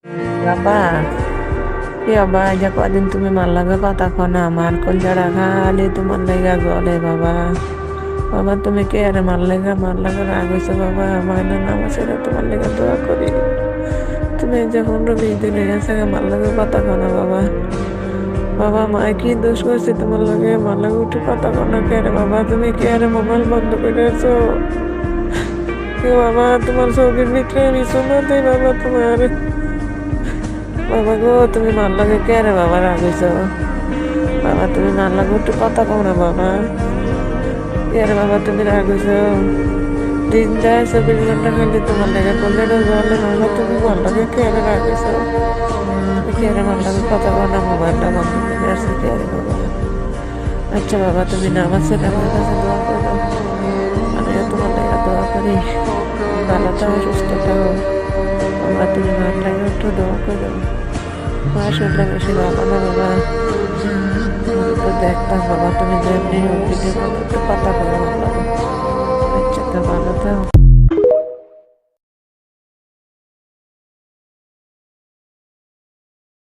বাবা, কি বাবা, এই যে কদিন তুমি মার লাগে কথা কো না, আমার কলজাটা খালি তোমার লেগা জলে বাবা। বাবা তুমি কে আরে মার লাগে রাগ হয়েছে বাবা, আমার না নামাজ এটা তোমার লেগে দোয়া করি। তুমি যে 15-20 দিন হয়ে গেছে মার লাগে কথা কো না বাবা। বাবা মা কি দোষ করছে তোমার লাগে, মার লাগে উঠে কথা কো না কে রে বাবা, তুমি কে আরে মোবাইল বন্ধ করে আছো? কি বাবা তোমার চোখের ভিতরে আমি শোনো দেই বাবা তোমার। বাবা গো তুমি মার লাগে কে রে বাবা রাগ হয়েছো? বাবা তুমি মার লাগে একটু কথা কও না বাবা। কে রে বাবা তুমি রাগ হয়েছো? দিন যায় 24 ঘন্টা খালি তোমার লাগে কলজাটা জলে বাবা, তুমি মার লাগে কে রে রাগ হয়েছো? কে রে মার লাগে কথা কও না, মোবাইলটা বন্ধ করে আসছে কে রে বাবা। আচ্ছা বাবা তুমি নামাজ ছেড়ে আমার কাছে দোয়া করো, আমিও তোমার লাগে দোয়া করি। ভালো থাকো, সুস্থ থাকো বাবা, তুমি মার লাগে একটু দোয়া করো। মা শুনলে বেশি ভালো না বাবা, তুমি তো দেখতাম বাবা তুমি যেমনি হোক ভিডিও কল একটু কথা বলো ভালো। আচ্ছা তো ভালো থাকো।